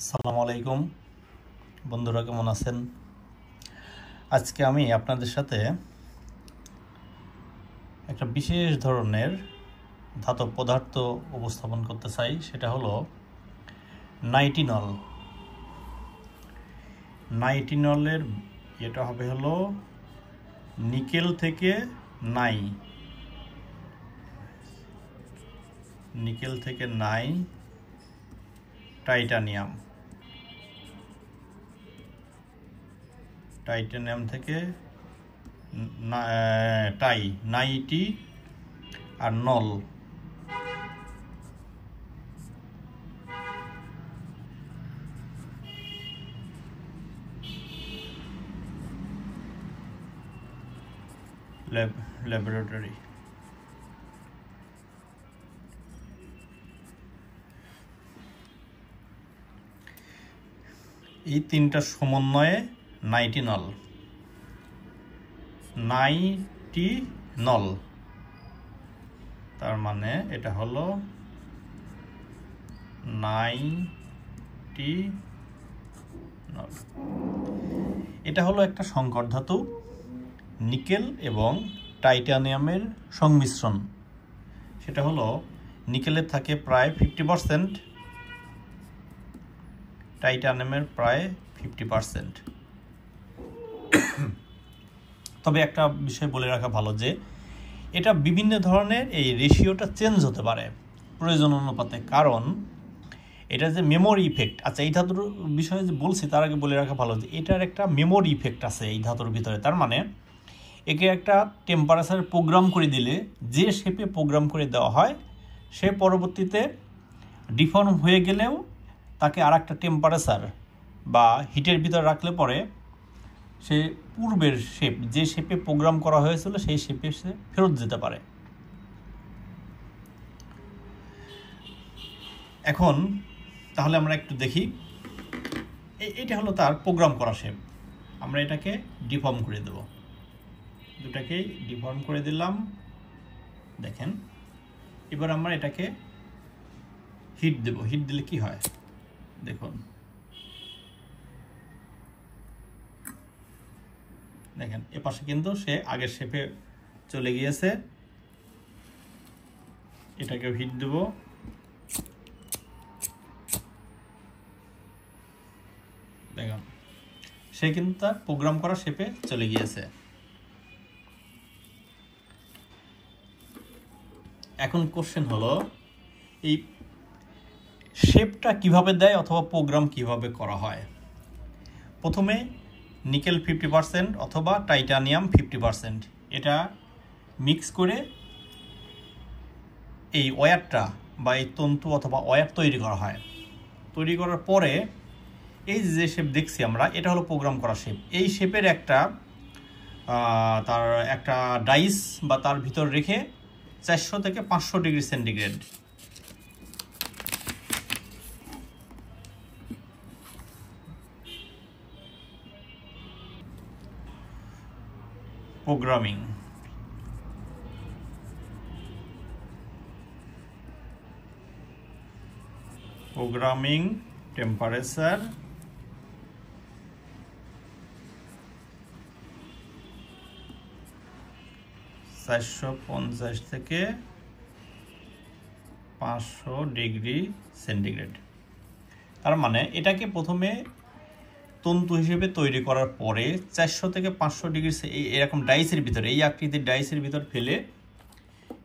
আসসালামু আলাইকুম বন্ধুরা, কেমন আছেন? আজকে আমি আপনাদের সাথে একটা বিশেষ ধরনের ধাতব পদার্থ উপস্থাপন করতে চাই। সেটা হলো নাইটিনল। নাইটিনলের এটা হবে হলো নিকেল থেকে নাই টাইটানিয়াম থেকে নাইটি আর নল। ল্যাবরেটরি এই তিনটা সমন্বয়ে নাইটিনল তার মানে এটা হলো নাইটিনল। এটা হলো একটা সংকর ধাতু, নিকেল এবং টাইটানিয়ামের সংমিশ্রণ। সেটা হলো নিকেলের থাকে প্রায় 50%, টাইটানিয়ামের প্রায় 50%। তবে একটা বিষয় বলে রাখা ভালো যে এটা বিভিন্ন ধরনের এই রেশিওটা চেঞ্জ হতে পারে প্রয়োজন অনুপাতে, কারণ এটা যে মেমোরি ইফেক্ট। আচ্ছা, এই ধাতুর বিষয়ে যে বলছি তার আগে বলে রাখা ভালো যে এটার একটা মেমোরি ইফেক্ট আছে এই ধাতুর ভিতরে। তার মানে একে একটা টেম্পারেচার প্রোগ্রাম করে দিলে, যে শেপে প্রোগ্রাম করে দেওয়া হয়, সে পরবর্তীতে ডিফর্ম হয়ে গেলেও তাকে আর একটা টেম্পারেচার বা হিটের ভিতরে রাখলে পরে সে পূর্বের শেপ, যে শেপে প্রোগ্রাম করা হয়েছিল সেই শেপে সে ফেরত যেতে পারে। এখন তাহলে আমরা একটু দেখি, এটা হলো তার প্রোগ্রাম করা শেপ। আমরা এটাকে ডিফর্ম করে দেব, দুটাকেই ডিফর্ম করে দিলাম। দেখেন, এবার আমরা এটাকে হিট দেব। হিট দিলে কি হয় দেখুন, দেখেন এপাশে কিন্তু সে আগের শেপে চলে গিয়েছে। এটাকে হিট দেব, দেখুন সে কিন্তু তার প্রোগ্রাম করা শেপে চলে গিয়েছে। এখন কোশ্চেন হলো এই শেপটা কিভাবে দেয় অথবা প্রোগ্রাম কিভাবে করা হয়। প্রথমে নিকেল 50% অথবা টাইটানিয়াম 50%, এটা মিক্স করে এই ওয়্যারটা বা এই তন্তু অথবা ওয়্যার তৈরি করা হয়। তৈরি করার পরে এই যে শেপ দেখছি আমরা, এটা হলো প্রোগ্রাম করা শেপ। এই শেপের তার একটা ডাইস বা তার ভিতর রেখে 400 থেকে 500 ডিগ্রি সেন্টিগ্রেড প্রোগ্রামিং টেম্পারেচার 450 থেকে 500 ডিগ্রি সেন্টিগ্রেড। তার মানে এটাকে প্রথমে তন্তু হিসেবে তৈরি করার পরে 400 থেকে 500 ডিগ্রি এরকম ডাইসের ভিতরে, এই আকৃতির ডাইসের ভিতর ফেলে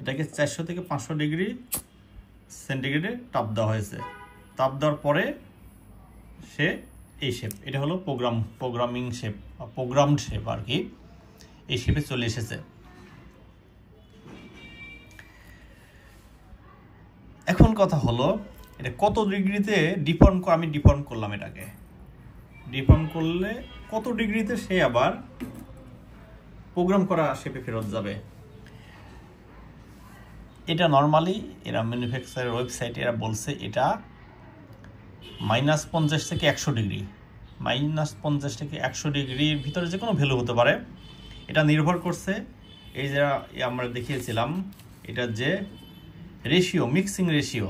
এটাকে 400 থেকে 500 ডিগ্রি সেন্টিগ্রেডে তাপ দেওয়া হয়েছে। তাপ দেওয়ার পরে সে এই শেপ, এটা হলো প্রোগ্রামিং শেপ, প্রোগ্রামড শেপ আর কি, এই শেপে চলে এসেছে। এখন কথা হলো এটা কত ডিগ্রিতে আমি ডিফর্ম করলাম। এটাকে ডিফর্ম করলে কত ডিগ্রিতে সে আবার প্রোগ্রাম করা শেপে ফেরত যাবে। এটা নর্মালি এরা ম্যানুফ্যাকচারের ওয়েবসাইটে এরা বলছে এটা -50 থেকে 100 ডিগ্রি। -50 থেকে 100 ডিগ্রির ভিতরে যে কোনো ভ্যালু হতে পারে। এটা নির্ভর করছে এই যে আমরা দেখিয়েছিলাম, এটার যে রেশিও, মিক্সিং রেশিও,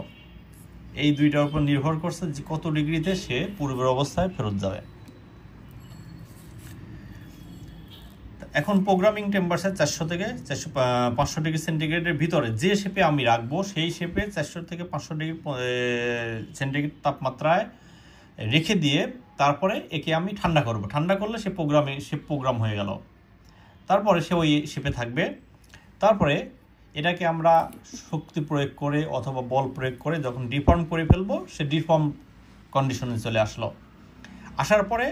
এই দুইটার উপর নির্ভর করছে যে কত ডিগ্রিতে সে পূর্বের অবস্থায় ফেরত যাবে। এখন প্রোগ্রামিং টেম্পারেচার 400 থেকে 500 ডিগ্রি সেন্টিগ্রেডের ভিতরে যে শেপে আমি রাখবো সেই শেপে 400 থেকে 500 ডিগ্রি সেন্টিগ্রেড তাপমাত্রায় রেখে দিয়ে তারপরে একে আমি ঠান্ডা করব। ঠান্ডা করলে সে প্রোগ্রাম হয়ে গেল, তারপরে সে ওই শেপে থাকবে। তারপরে এটাকে আমরা শক্তি প্রয়োগ করে অথবা বল প্রয়োগ করে যখন ডিফর্ম করে ফেলবো, সে ডিফর্ম কন্ডিশনে চলে আসলো। আসার পরে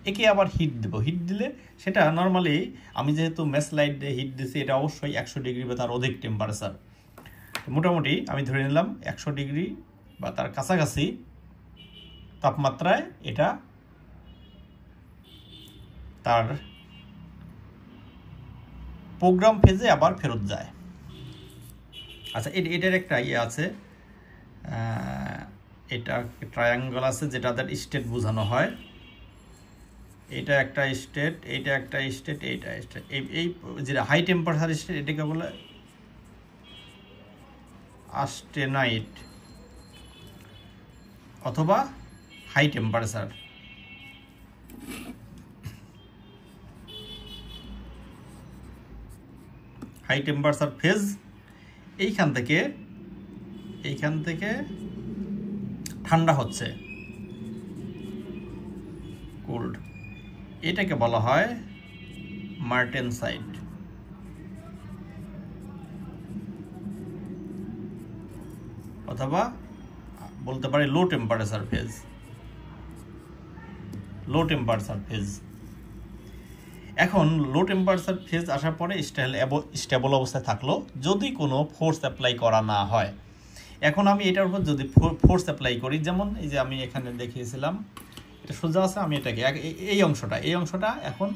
একে আবার হিট দেব। হিট দিলে সেটা নর্মালি আমি যেহেতু মেস লাইট দিয়ে হিট দিয়েছি, এটা অবশ্যই 100 ডিগ্রি বা তার অধিক টেম্পারেচার। মোটামুটি আমি ধরে নিলাম 100 ডিগ্রি বা তার কাছাকাছি তাপমাত্রায় এটা তার প্রোগ্রাম ফেজে আবার ফেরত যায়। আচ্ছা, এটার একটা ইয়ে আছে, এটা ট্রায়াঙ্গল আছে যেটাদের স্টেট বোঝানো হয়। এটা একটা স্টেট, এইটা একটা স্টেট, এইটা স্টেট। এই যেটা হাই টেম্পারেচার স্টেট এটাকে বলে অস্টেনাইট অথবা high temperature. High temperature phase এইখান থেকে ঠান্ডা হচ্ছে, কোল্ড। এটাকে বলা হয় মার্টেনসাইট অথবা বলতে পারি লো টেম্পারেচার ফেজ। লো টেম্পারেচার ফেজ। এখন লো টেম্পারেচার ফেজ আসার পরে স্টেবল অবস্থায় থাকলো যদি কোনো ফোর্স অ্যাপ্লাই করা না হয়। এখন আমি এটার উপর যদি ফোর্স অ্যাপ্লাই করি, যেমন এই যে আমি এখানে দেখিয়েছিলাম, এটা সোজা আছে, আমি এটাকে এই অংশটা এখন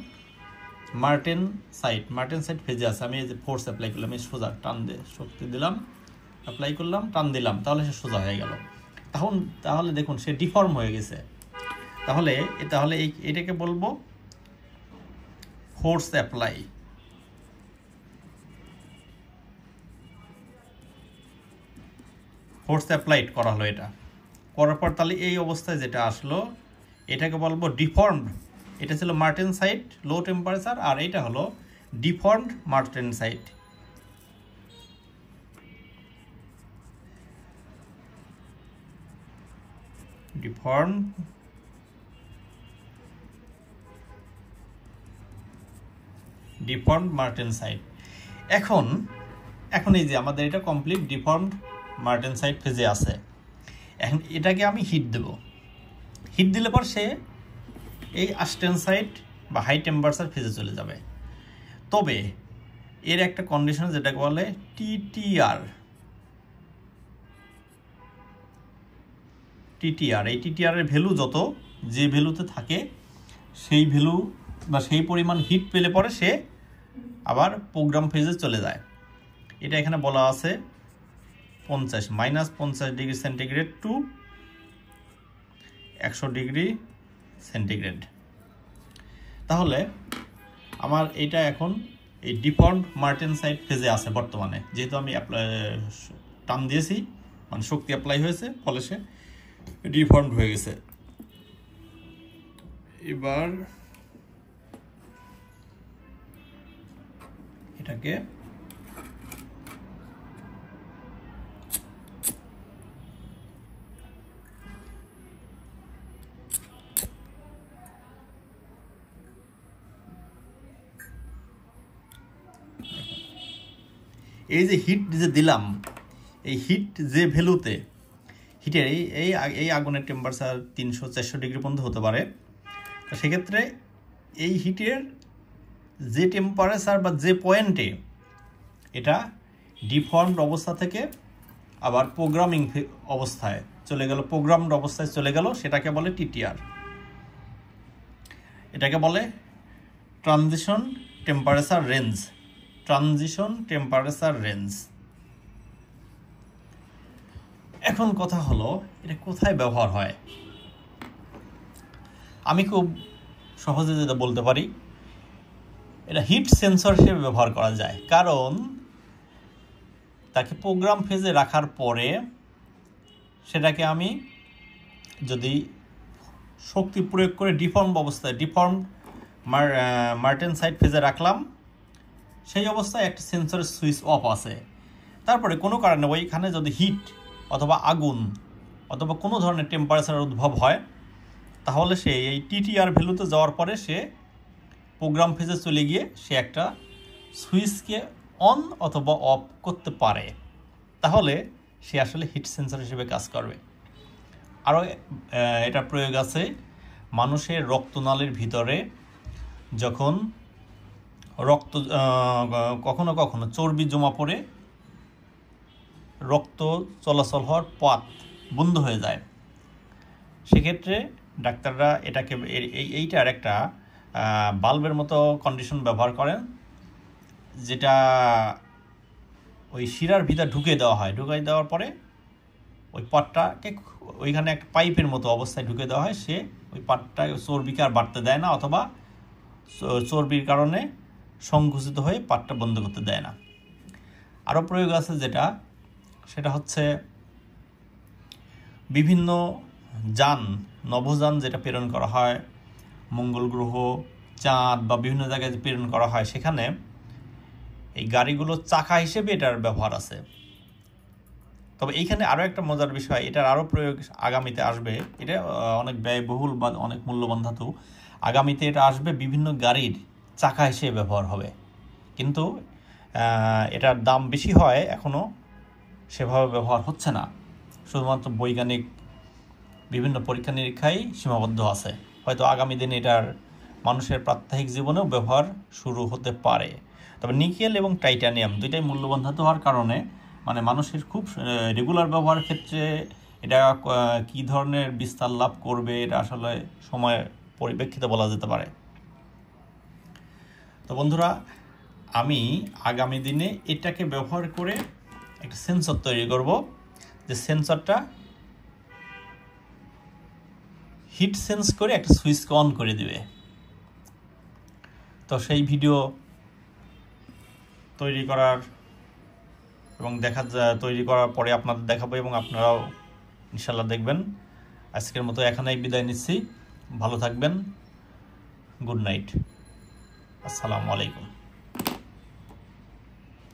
মার্টেনসাইট ফেজে আছে। আমি এই যে ফোর্স অ্যাপ্লাই করলাম, এই সোজা টান দিয়ে শক্তি দিলাম, অ্যাপ্লাই করলাম, টান দিলাম, তাহলে সে সোজা হয়ে গেল। তাহলে দেখুন সে ডিফর্ম হয়ে গেছে। তাহলে এটাকে বলবো ফোর্স অ্যাপ্লাই। ফোর্স অ্যাপ্লাইড করা হলো, এটা করার পর তাহলে এই অবস্থায় যেটা আসলো এটাকে বলবো ডিফর্মড। এটা ছিল মার্টেনসাইট লো টেম্পারেচার, আর এটা হলো ডিফর্মড মার্টেনসাইট। ডিফর্মড মার্টেনসাইট। এখন এই যে আমাদের এটা কমপ্লিট ডিফর্মড মার্টেনসাইট ফেজে আছে। এখন এটাকে আমি হিট দেব। হিট দিলে পর সে এই অস্টেনসাইট বা হাই টেম্পারেচার ফেজে চলে যাবে। তবে এর একটা কন্ডিশন যেটাকে বলে টিটিআর। এই টিটিআর এর ভ্যালু যে ভ্যালুতে থাকে সেই ভ্যালু বা সেই পরিমাণ হিট পেলে পরে সে আবার প্রোগ্রাম ফেজে চলে যায়। এটা এখানে বলা আছে -50 degree centigrade two 100 degree centigrade. তাহলে আমার এটা এখন এই ডিফর্মড মার্টেনসাইট ফেজে আছে বর্তমানে, যেহেতু আমি টান দিয়েছি, মানে শক্তি অ্যাপ্লাই হয়েছে, ফলে সে ডিফর্মড হয়ে গেছে। এবার এটাকে এই যে হিট যে দিলাম, এই হিট যে ভ্যালুতে হিটের এই আগুনের টেম্পারেচার 300-400 ডিগ্রি পর্যন্ত হতে পারে। তো সেক্ষেত্রে এই হিটের যে টেম্পারেচার বা যে পয়েন্টে এটা ডিফর্মড অবস্থা থেকে আবার প্রোগ্রামিং অবস্থায় চলে গেল, প্রোগ্রামড অবস্থায় চলে গেল, সেটাকে বলে টিটিআর। এটাকে বলে ট্রানজিশন টেম্পারেচার রেঞ্জ। এখন কথা হলো এটা কোথায় ব্যবহার হয়। আমি খুব সহজে যেটা বলতে পারি, এটা হিট সেন্সর হিসেবে ব্যবহার করা যায়। কারণ তাকে প্রোগ্রাম ফেজে রাখার পরে সেটাকে আমি যদি শক্তি প্রয়োগ করে ডিফর্ম অবস্থায় মার্টেনসাইট ফেজে রাখলাম, সেই অবস্থায় একটা সেন্সরের সুইচ অফ আছে। তারপরে কোনো কারণে ওইখানে যদি হিট অথবা আগুন অথবা কোনো ধরনের টেম্পারেচারের উদ্ভব হয়, তাহলে সে এই টিটিআর ভ্যালুতে যাওয়ার পরে সে প্রোগ্রাম ফেজে চলে গিয়ে সে একটা সুইচকে অন অথবা অফ করতে পারে। তাহলে সে আসলে হিট সেন্সর হিসেবে কাজ করবে। আরও এটা প্রয়োগ আছে মানুষের রক্তনালীর ভিতরে যখন রক্ত কখনো কখনো চর্বি জমা পড়ে রক্ত চলাচল হওয়ার পথ বন্ধ হয়ে যায়, সেক্ষেত্রে ডাক্তাররা এটাকে এইটার একটা বাল্বের মতো কন্ডিশন ব্যবহার করেন, যেটা ওই শিরার ভিতর ঢুকিয়ে দেওয়ার পরে ওই পাটটাকে ওইখানে একটা পাইপের মতো অবস্থায় ঢুকে দেওয়া হয়। সে ওই পাটটা চর্বিকে আর বাড়তে দেয় না, অথবা চর্বির কারণে সংকুচিত হয়ে পাটটা বন্ধ করতে দেয় না। আরও প্রয়োগ আছে সেটা হচ্ছে বিভিন্ন নভোযান যেটা প্রেরণ করা হয় মঙ্গল গ্রহ, চাঁদ বা বিভিন্ন জায়গায় প্রেরণ করা হয়, সেখানে এই গাড়িগুলোর চাকা হিসেবে এটার ব্যবহার আছে। তবে এইখানে আরও একটা মজার বিষয়, এটার আরও প্রয়োগ আগামীতে আসবে। এটা অনেক ব্যয়বহুল বা অনেক মূল্যবান ধাতু। আগামীতে এটা আসবে বিভিন্ন গাড়ির চাকা হিসেবে ব্যবহার হবে, কিন্তু এটার দাম বেশি হয়, এখনও সেভাবে ব্যবহার হচ্ছে না। শুধুমাত্র বৈজ্ঞানিক বিভিন্ন পরীক্ষা নিরীক্ষায় সীমাবদ্ধ আছে। হয়তো আগামী দিনে এটার মানুষের প্রাত্যহিক জীবনেও ব্যবহার শুরু হতে পারে। তবে নিকেল এবং টাইটানিয়াম দুইটাই মূল্যবান ধাতু হওয়ার কারণে মানুষের খুব রেগুলার ব্যবহারের ক্ষেত্রে এটা কী ধরনের বিস্তার লাভ করবে এটা আসলে সময় পরিপ্রেক্ষিতে বলা যেতে পারে। তো বন্ধুরা, আমি আগামী দিনে এটাকে ব্যবহার করে একটা সেন্সর তৈরি করব, যে সেন্সরটা হিট সেন্স করে একটা সুইচকে অন করে দিবে। তো সেই ভিডিও তৈরি করার পরে আপনাদের দেখাবো এবং আপনারাও ইনশাল্লাহ দেখবেন। আজকের মতো এখানেই বিদায় নিচ্ছি। ভালো থাকবেন। Good night. আসসালামু আলাইকুম।